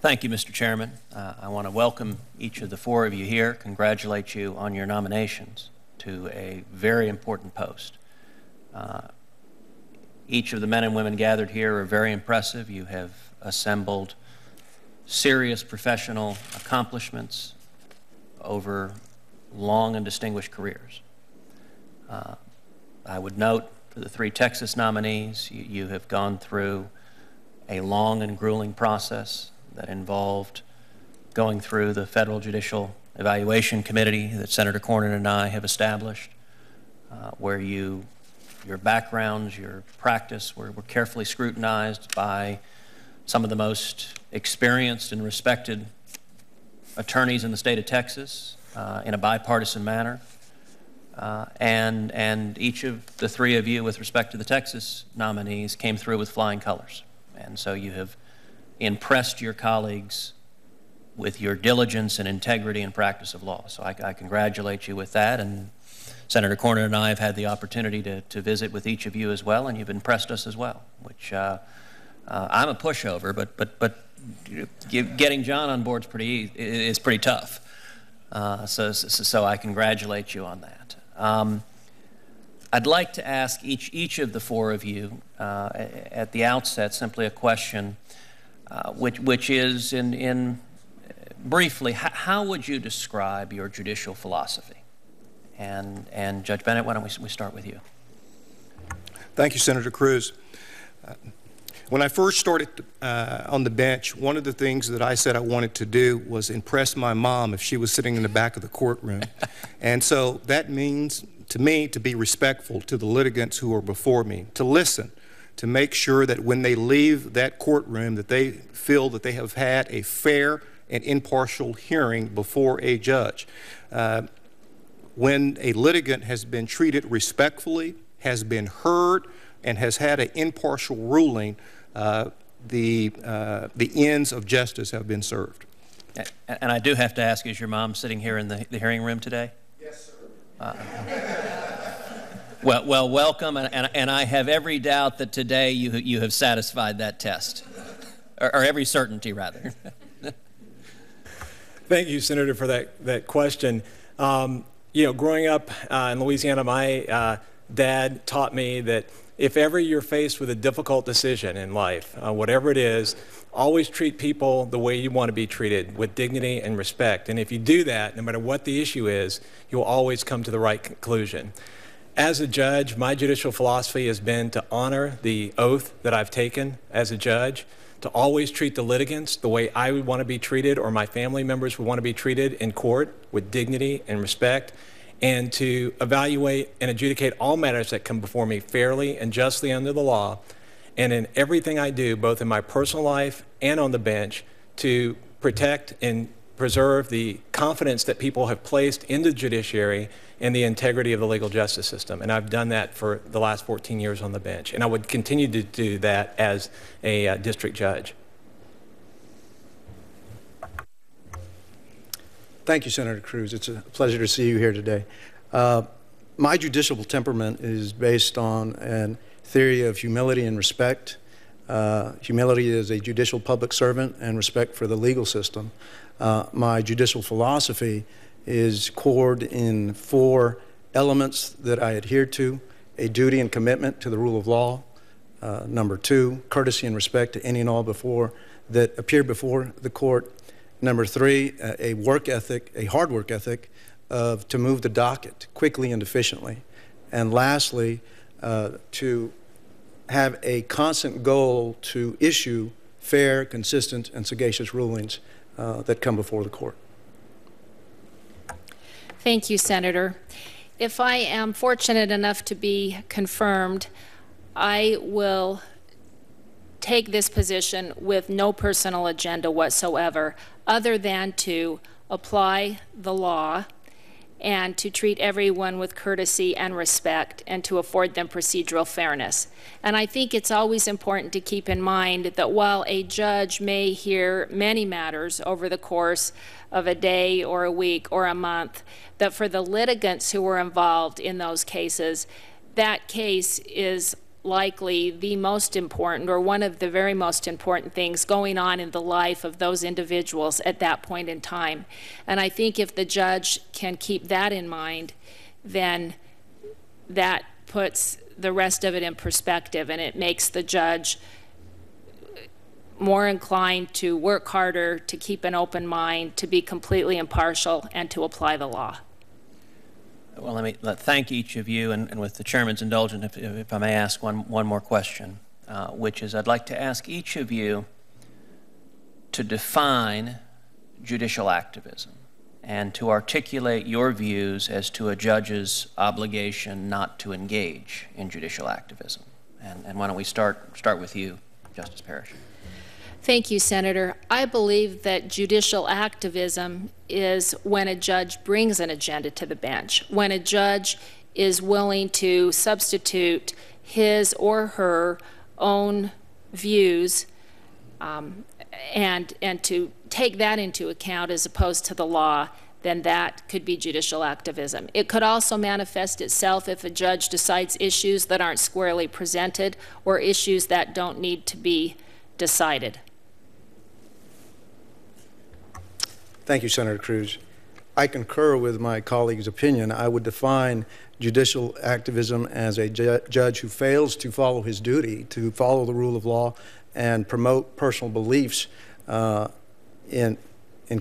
Thank you, Mr. Chairman. I want to welcome each of the four of you here, congratulate you on your nominations to a very important post. Each of the men and women gathered here are very impressive. You have assembled serious professional accomplishments over long and distinguished careers. I would note for the three Texas nominees, you have gone through a long and grueling process that involved going through the Federal Judicial Evaluation Committee that Senator Cornyn and I have established, where your backgrounds, your practice were carefully scrutinized by some of the most experienced and respected attorneys in the state of Texas in a bipartisan manner. And each of the three of you, with respect to the Texas nominees, came through with flying colors. And so you have impressed your colleagues with your diligence and integrity and practice of law. So I congratulate you with that. And Senator Cornyn and I have had the opportunity to visit with each of you as well, and you've impressed us as well, which I'm a pushover, but getting John on board is pretty tough. So I congratulate you on that. I'd like to ask each of the four of you at the outset simply a question, which is in briefly, how would you describe your judicial philosophy? And Judge Bennett, why don't we start with you? Thank you, Senator Cruz. When I first started on the bench, one of the things that I said I wanted to do was impress my mom if she was sitting in the back of the courtroom. And so that means, to me, to be respectful to the litigants who are before me, to listen, to make sure that when they leave that courtroom that they feel that they have had a fair and impartial hearing before a judge. When a litigant has been treated respectfully, has been heard, and has had an impartial ruling, the ends of justice have been served. And I do have to ask, is your mom sitting here in the hearing room today? Yes, sir. Well, welcome, and I have every doubt that today you have satisfied that test, or every certainty, rather. Thank you, Senator, for that question. You know, growing up in Louisiana, my dad taught me that if ever you're faced with a difficult decision in life, whatever it is, always treat people the way you want to be treated, with dignity and respect. And if you do that, no matter what the issue is, you'll always come to the right conclusion. As a judge, my judicial philosophy has been to honor the oath that I've taken as a judge, to always treat the litigants the way I would want to be treated or my family members would want to be treated in court, with dignity and respect, and to evaluate and adjudicate all matters that come before me fairly and justly under the law, and in everything I do, both in my personal life and on the bench, to protect and preserve the confidence that people have placed in the judiciary and the integrity of the legal justice system. And I've done that for the last 14 years on the bench, and I would continue to do that as a district judge. Thank you, Senator Cruz. It's a pleasure to see you here today. My judicial temperament is based on a theory of humility and respect. Humility as a judicial public servant and respect for the legal system. My judicial philosophy is cored in 4 elements that I adhere to: a duty and commitment to the rule of law. Number 2, courtesy and respect to any and all that appear before the court. Number 3, a work ethic, a hard work ethic to move the docket quickly and efficiently. And lastly, to have a constant goal to issue fair, consistent, and sagacious rulings that come before the court. Thank you, Senator. If I am fortunate enough to be confirmed, I will take this position with no personal agenda whatsoever, other than to apply the law and to treat everyone with courtesy and respect and to afford them procedural fairness. And I think it's always important to keep in mind that while a judge may hear many matters over the course of a day or a week or a month, that for the litigants who were involved in those cases, that case is likely the most important, or one of the very most important things going on in the life of those individuals at that point in time. And I think if the judge can keep that in mind, then that puts the rest of it in perspective, and it makes the judge more inclined to work harder, to keep an open mind, to be completely impartial, and to apply the law. Well, let me thank each of you, and with the chairman's indulgence, if I may ask one more question, which is I'd like to ask each of you to define judicial activism and to articulate your views as to a judge's obligation not to engage in judicial activism. And why don't we start with you, Justice Parrish. Thank you, Senator. I believe that judicial activism is when a judge brings an agenda to the bench, when a judge is willing to substitute his or her own views and to take that into account as opposed to the law, then that could be judicial activism. It could also manifest itself if a judge decides issues that aren't squarely presented or issues that don't need to be decided. Thank you, Senator Cruz. I concur with my colleague's opinion. I would define judicial activism as a judge who fails to follow his duty, to follow the rule of law and promote personal beliefs in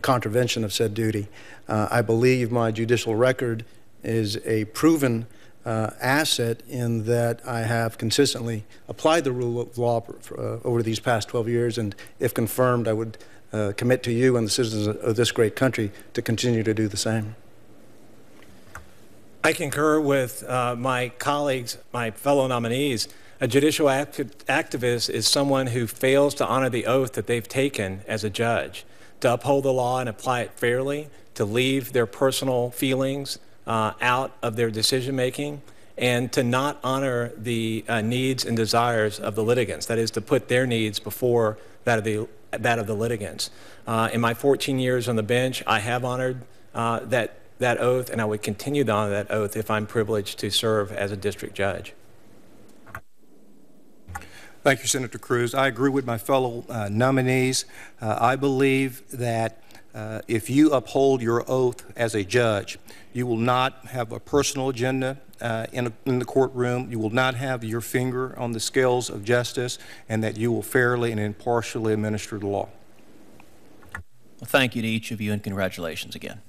contravention of said duty. I believe my judicial record is a proven asset in that I have consistently applied the rule of law over these past 12 years, and if confirmed, I would commit to you and the citizens of this great country to continue to do the same. I concur with my colleagues, my fellow nominees. A judicial activist is someone who fails to honor the oath that they've taken as a judge, to uphold the law and apply it fairly, to leave their personal feelings out of their decision-making, and to not honor the needs and desires of the litigants, that is, to put their needs before that of the litigants. In my 14 years on the bench, I have honored that oath, and I would continue to honor that oath if I'm privileged to serve as a district judge. Thank you, Senator Cruz. I agree with my fellow nominees. I believe that if you uphold your oath as a judge, you will not have a personal agenda in the courtroom. You will not have your finger on the scales of justice, and that you will fairly and impartially administer the law. Well, thank you to each of you, and congratulations again.